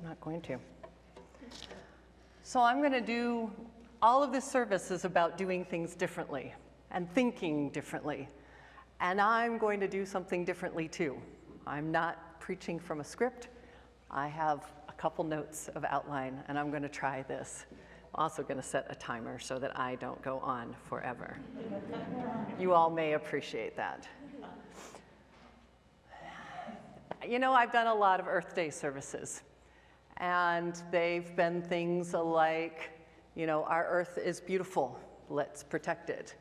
not going to. So I'm going to do, all of this service is about doing things differently and thinking differently. And I'm going to do something differently too. I'm not preaching from a script. I have a couple notes of outline, and I'm going to try this. I'm also going to set a timer so that I don't go on forever. You all may appreciate that. You know, I've done a lot of Earth Day services, and they've been things like, you know, our Earth is beautiful, let's protect it.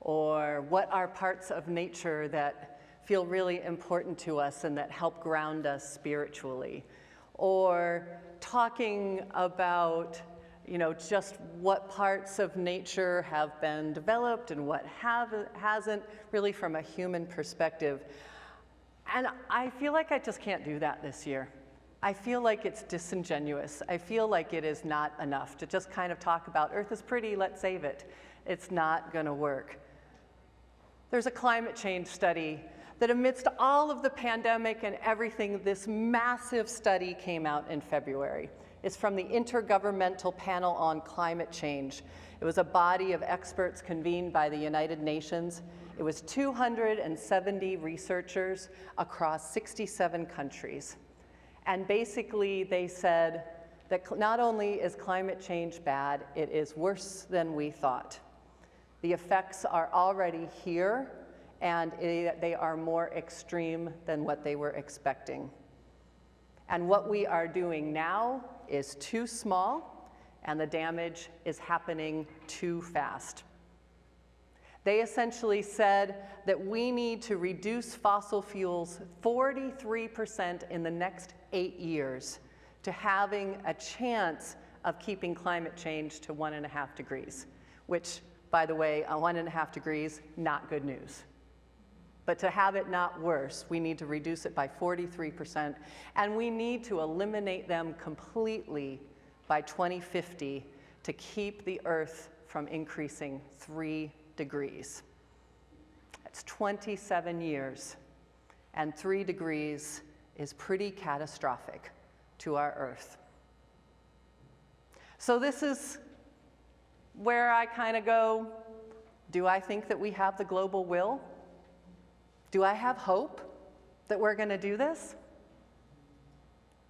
Or what are parts of nature that feel really important to us and that help ground us spiritually? Or talking about, you know, just what parts of nature have been developed and what hasn't, really from a human perspective. And I feel like I just can't do that this year. I feel like it's disingenuous. I feel like it is not enough to just kind of talk about Earth is pretty, let's save it. It's not going to work. There's a climate change study that amidst all of the pandemic and everything, this massive study came out in February. It's from the Intergovernmental Panel on Climate Change. It was a body of experts convened by the United Nations. It was 270 researchers across 67 countries. And basically they said that not only is climate change bad, it is worse than we thought. The effects are already here, and they are more extreme than what they were expecting. And what we are doing now is too small, and the damage is happening too fast. They essentially said that we need to reduce fossil fuels 43% in the next 8 years to having a chance of keeping climate change to 1.5 degrees, which, by the way, 1.5 degrees, not good news. But to have it not worse, we need to reduce it by 43%, and we need to eliminate them completely by 2050 to keep the Earth from increasing 3 degrees. That's 27 years, and 3 degrees is pretty catastrophic to our Earth. So this is where I kind of go, do I think that we have the global will? Do I have hope that we're going to do this?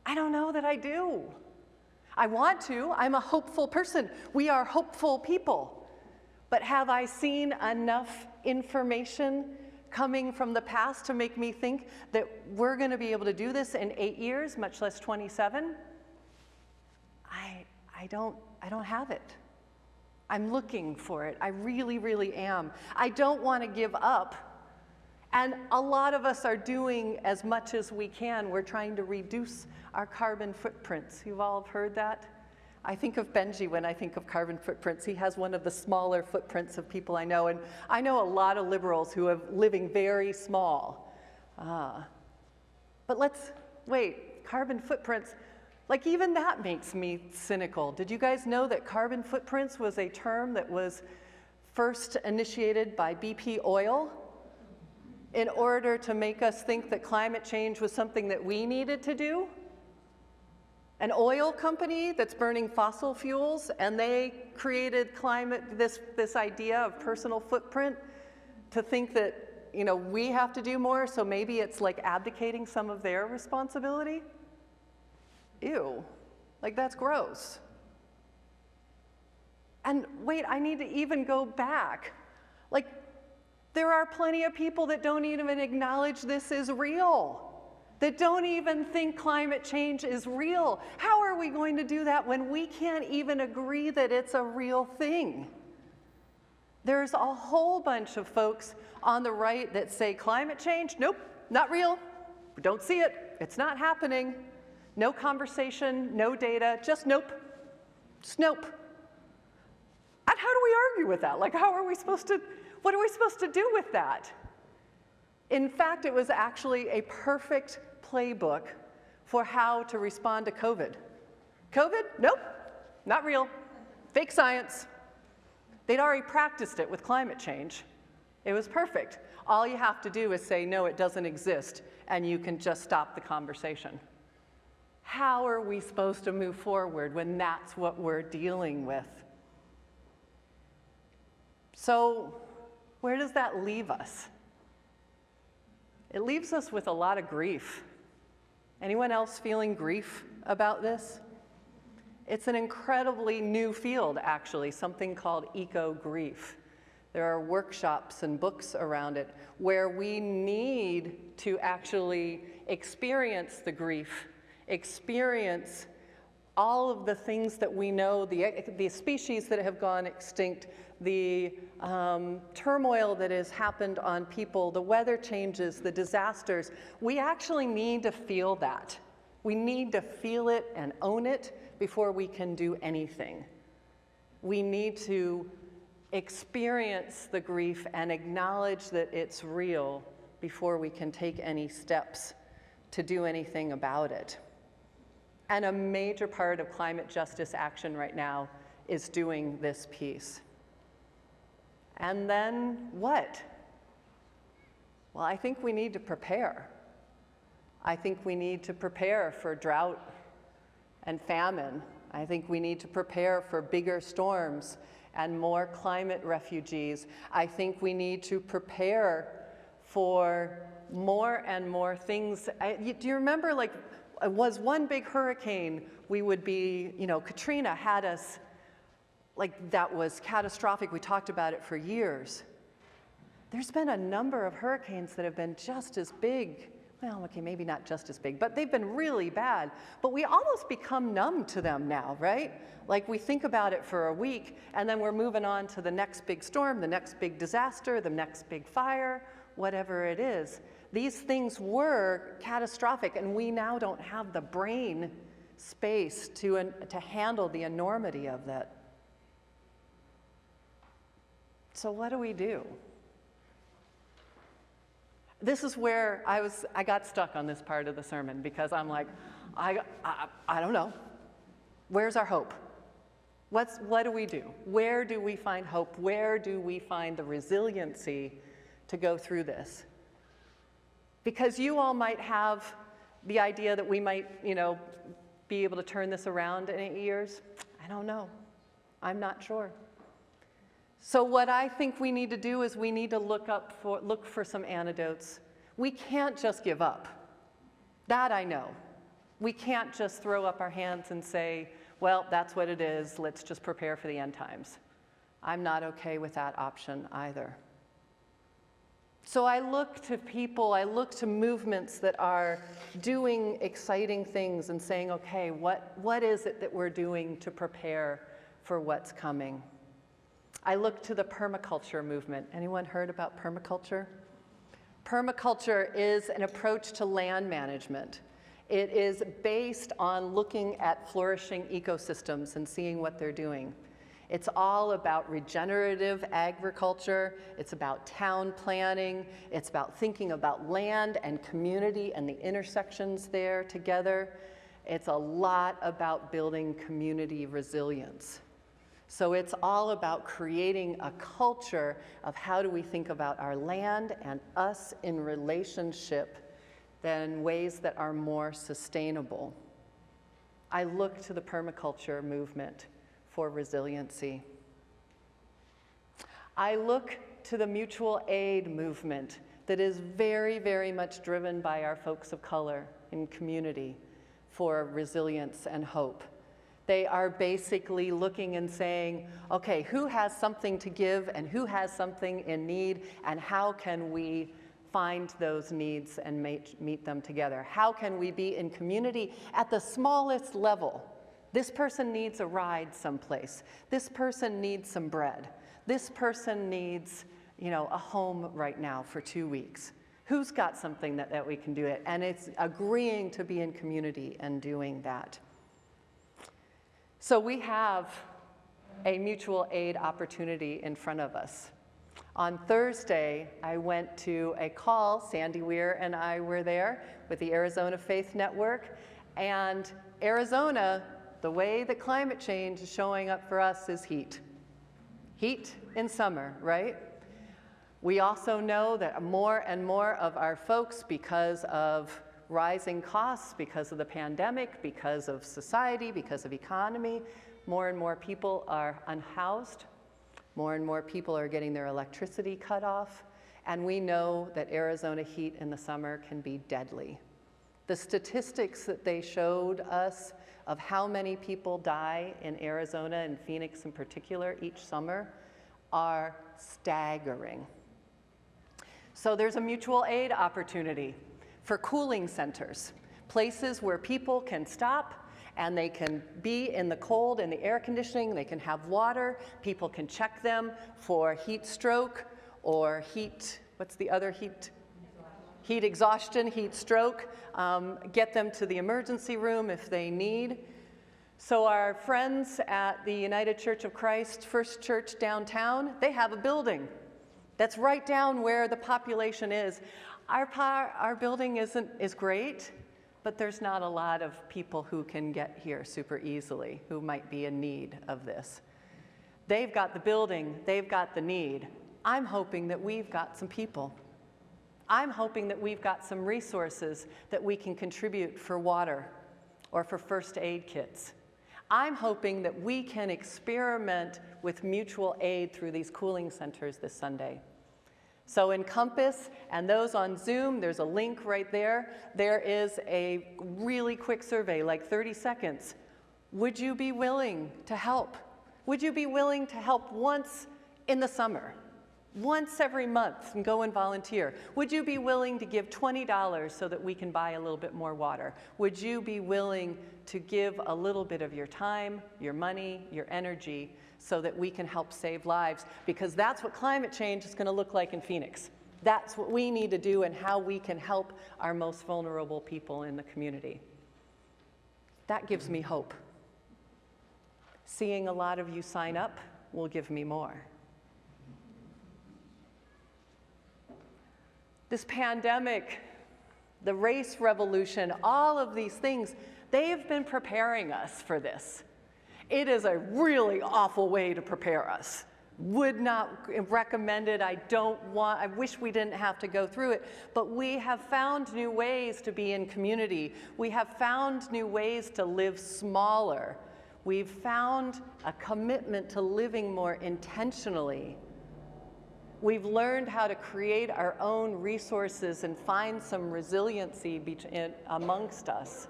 I don't know that I do. I want to. I'm a hopeful person. We are hopeful people. But have I seen enough information coming from the past to make me think that we're going to be able to do this in 8 years, much less 27? I don't have it. I'm looking for it. I really, really am. I don't want to give up. And a lot of us are doing as much as we can. We're trying to reduce our carbon footprints. You've all heard that? I think of Benji when I think of carbon footprints. He has one of the smaller footprints of people I know. And I know a lot of liberals who are living very small. But wait, carbon footprints, like even that makes me cynical. Did you guys know that carbon footprints was a term that was first initiated by BP Oil in order to make us think that climate change was something that we needed to do? An oil company that's burning fossil fuels, and they created this idea of personal footprint to think that, you know, we have to do more, so maybe it's like abdicating some of their responsibility? Ew, like that's gross. And wait, I need to even go back. Like, there are plenty of people that don't even acknowledge this is real, that don't even think climate change is real. How are we going to do that when we can't even agree that it's a real thing? There's a whole bunch of folks on the right that say climate change, nope, not real. We don't see it. It's not happening. No conversation, no data, just nope. Just nope. And how do we argue with that? Like, what are we supposed to do with that? In fact, it was actually a perfect playbook for how to respond to COVID. COVID? Nope, not real. Fake science. They'd already practiced it with climate change. It was perfect. All you have to do is say, no, it doesn't exist, and you can just stop the conversation. How are we supposed to move forward when that's what we're dealing with? So where does that leave us? It leaves us with a lot of grief. Anyone else feeling grief about this? It's an incredibly new field, actually, something called eco-grief. There are workshops and books around it where we need to actually experience the grief, experience all of the things that we know, the species that have gone extinct, the turmoil that has happened on people, the weather changes, the disasters. We actually need to feel that. We need to feel it and own it before we can do anything. We need to experience the grief and acknowledge that it's real before we can take any steps to do anything about it. And a major part of climate justice action right now is doing this piece. And then what? Well, I think we need to prepare. I think we need to prepare for drought and famine. I think we need to prepare for bigger storms and more climate refugees. I think we need to prepare for more and more things. Do you remember, like, it was one big hurricane, we would be, Katrina had us, like, that was catastrophic. We talked about it for years. There's been a number of hurricanes that have been just as big. Well, okay, maybe not just as big, but they've been really bad. But we almost become numb to them now, right? Like, we think about it for a week, and then we're moving on to the next big storm, the next big disaster, the next big fire, whatever it is. These things were catastrophic, and we now don't have the brain space to handle the enormity of that. So what do we do? This is where I got stuck on this part of the sermon, because I'm like, I don't know. Where's our hope? What do we do? Where do we find hope? Where do we find the resiliency to go through this? Because you all might have the idea that we might, be able to turn this around in 8 years. I don't know. I'm not sure. So what I think we need to do is we need to look for some antidotes. We can't just give up. That I know. We can't just throw up our hands and say, well, that's what it is. Let's just prepare for the end times. I'm not okay with that option either. So I look to people, I look to movements that are doing exciting things and saying, okay, what is it that we're doing to prepare for what's coming? I look to the permaculture movement. Anyone heard about permaculture? Permaculture is an approach to land management. It is based on looking at flourishing ecosystems and seeing what they're doing. It's all about regenerative agriculture. It's about town planning. It's about thinking about land and community and the intersections there together. It's a lot about building community resilience. So it's all about creating a culture of how do we think about our land and us in relationship in ways that are more sustainable. I look to the permaculture movement for resiliency. I look to the mutual aid movement that is very, very much driven by our folks of color in community for resilience and hope. They are basically looking and saying, okay, who has something to give and who has something in need, and how can we find those needs and meet them together? How can we be in community at the smallest level? This person needs a ride someplace. This person needs some bread. This person needs, a home right now for 2 weeks. Who's got something that we can do it? And it's agreeing to be in community and doing that. So we have a mutual aid opportunity in front of us. On Thursday, I went to a call. Sandy Weir and I were there with the Arizona Faith Network. And Arizona, the way that climate change is showing up for us is heat. Heat in summer, right? We also know that more and more of our folks, because of rising costs because of the pandemic, because of society, because of economy. More and more people are unhoused. More and more people are getting their electricity cut off. And we know that Arizona heat in the summer can be deadly. The statistics that they showed us of how many people die in Arizona and Phoenix in particular each summer are staggering. So there's a mutual aid opportunity for cooling centers, places where people can stop and they can be in the cold and the air conditioning, they can have water, people can check them for heat stroke or heat, what's the other heat? Heat exhaustion, heat stroke, get them to the emergency room if they need. So our friends at the United Church of Christ First Church downtown, they have a building that's right down where the population is. Our building is great, but there's not a lot of people who can get here super easily who might be in need of this. They've got the building, they've got the need. I'm hoping that we've got some people. I'm hoping that we've got some resources that we can contribute for water or for first aid kits. I'm hoping that we can experiment with mutual aid through these cooling centers this Sunday. So in Compass and those on Zoom, there's a link right there. There is a really quick survey, like 30 seconds. Would you be willing to help? Would you be willing to help once in the summer? Once every month and go and volunteer? Would you be willing to give $20 so that we can buy a little bit more water? Would you be willing to give a little bit of your time, your money, your energy so that we can help save lives? Because that's what climate change is going to look like in Phoenix. That's what we need to do and how we can help our most vulnerable people in the community. That gives me hope. Seeing a lot of you sign up will give me more. This pandemic, the race revolution, all of these things, they have been preparing us for this. It is a really awful way to prepare us. Would not recommend it. I wish we didn't have to go through it. But we have found new ways to be in community. We have found new ways to live smaller. We've found a commitment to living more intentionally. We've learned how to create our own resources and find some resiliency amongst us.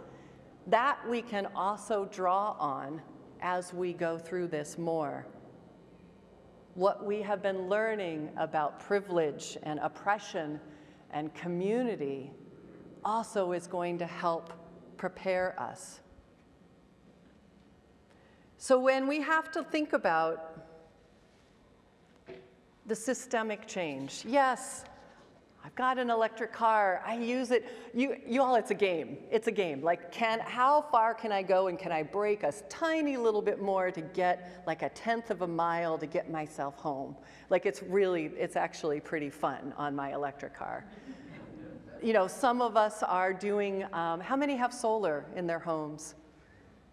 That we can also draw on as we go through this more. What we have been learning about privilege and oppression and community also is going to help prepare us. So when we have to think about the systemic change. Yes, I've got an electric car, I use it. You all, it's a game. It's a game. Like, how far can I go and can I brake a tiny little bit more to get like 1/10 of a mile to get myself home? Like, it's actually pretty fun on my electric car. You know, some of us are doing, how many have solar in their homes?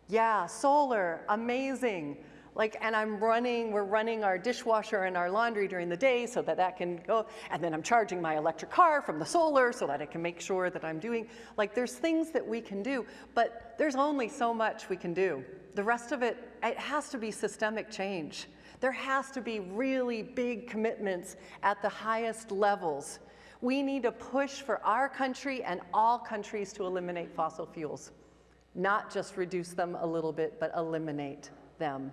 Yeah, solar, amazing. Like, and we're running our dishwasher and our laundry during the day so that can go, and then I'm charging my electric car from the solar so that I can make sure that I'm doing, like, there's things that we can do, but there's only so much we can do. The rest of it has to be systemic change. There has to be really big commitments at the highest levels. We need to push for our country and all countries to eliminate fossil fuels, not just reduce them a little bit, but eliminate them.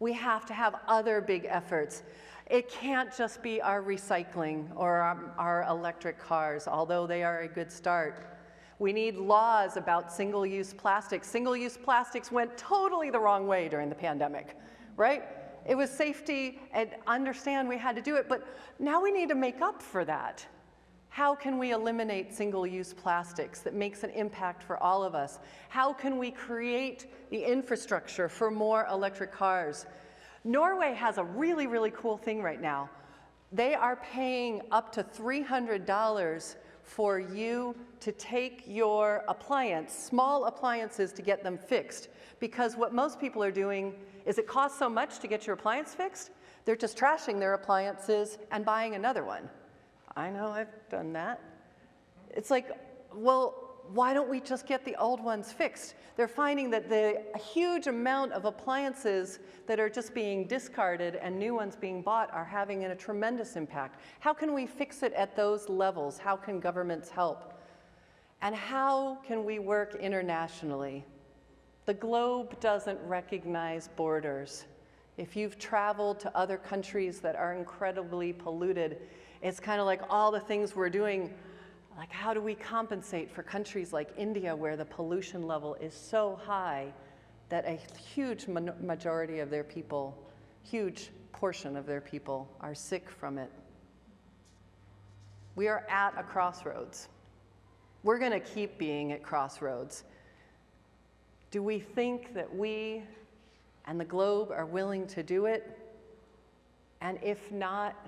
We have to have other big efforts. It can't just be our recycling or our electric cars, although they are a good start. We need laws about single-use plastics. Single-use plastics went totally the wrong way during the pandemic, right? It was safety and understand we had to do it, but now we need to make up for that. How can we eliminate single-use plastics that makes an impact for all of us? How can we create the infrastructure for more electric cars? Norway has a really, really cool thing right now. They are paying up to $300 for you to take your appliance, small appliances, to get them fixed. Because what most people are doing is it costs so much to get your appliance fixed, they're just trashing their appliances and buying another one. I know, I've done that. It's like, well, why don't we just get the old ones fixed? They're finding that the huge amount of appliances that are just being discarded and new ones being bought are having a tremendous impact. How can we fix it at those levels? How can governments help? And how can we work internationally? The globe doesn't recognize borders. If you've traveled to other countries that are incredibly polluted, it's kind of like all the things we're doing. Like, how do we compensate for countries like India where the pollution level is so high that a huge majority of their people, huge portion of their people are sick from it? We are at a crossroads. We're going to keep being at crossroads. Do we think that we and the globe are willing to do it? And if not,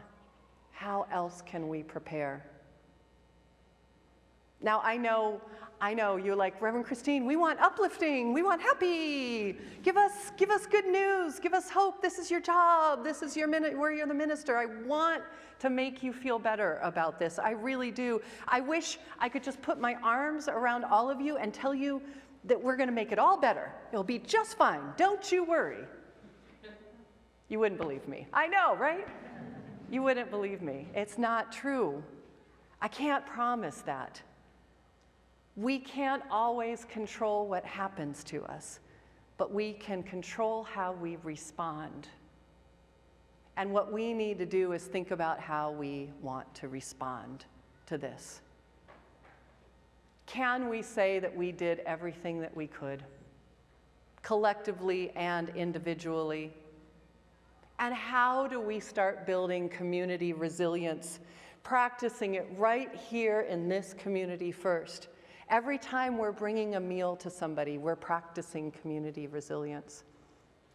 how else can we prepare? Now, I know, you're like, Reverend Christine, we want uplifting, we want happy. Give us good news, give us hope. This is your job, this is where you're the minister. I want to make you feel better about this. I really do. I wish I could just put my arms around all of you and tell you that we're going to make it all better. It'll be just fine. Don't you worry. You wouldn't believe me. I know, right? You wouldn't believe me. It's not true. I can't promise that. We can't always control what happens to us, but we can control how we respond. And what we need to do is think about how we want to respond to this. Can we say that we did everything that we could, collectively and individually? And how do we start building community resilience, practicing it right here in this community first? Every time we're bringing a meal to somebody, we're practicing community resilience.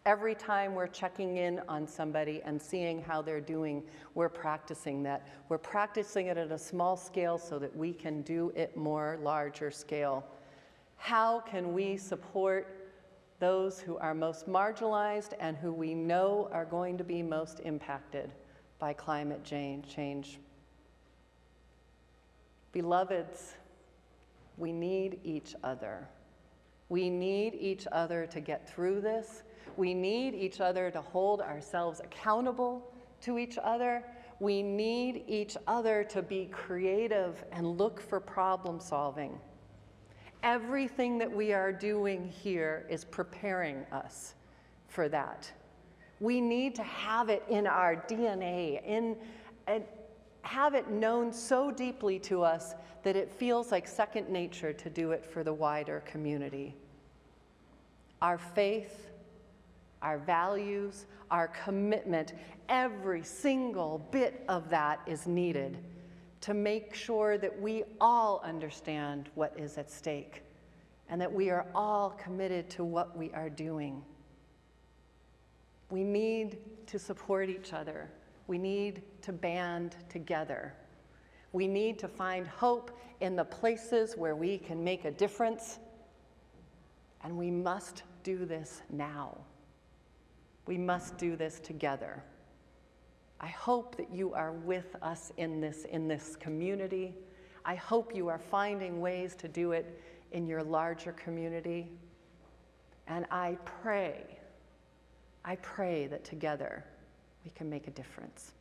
Every time we're checking in on somebody and seeing how they're doing, we're practicing that. We're practicing it at a small scale so that we can do it more larger scale. How can we support those who are most marginalized and who we know are going to be most impacted by climate change? Beloveds, we need each other. We need each other to get through this. We need each other to hold ourselves accountable to each other. We need each other to be creative and look for problem solving. Everything that we are doing here is preparing us for that. We need to have it in our DNA, and have it known so deeply to us that it feels like second nature to do it for the wider community. Our faith, our values, our commitment, every single bit of that is needed to make sure that we all understand what is at stake and that we are all committed to what we are doing. We need to support each other. We need to band together. We need to find hope in the places where we can make a difference, and we must do this now. We must do this together. I hope that you are with us in this community. I hope you are finding ways to do it in your larger community. And I pray that together we can make a difference.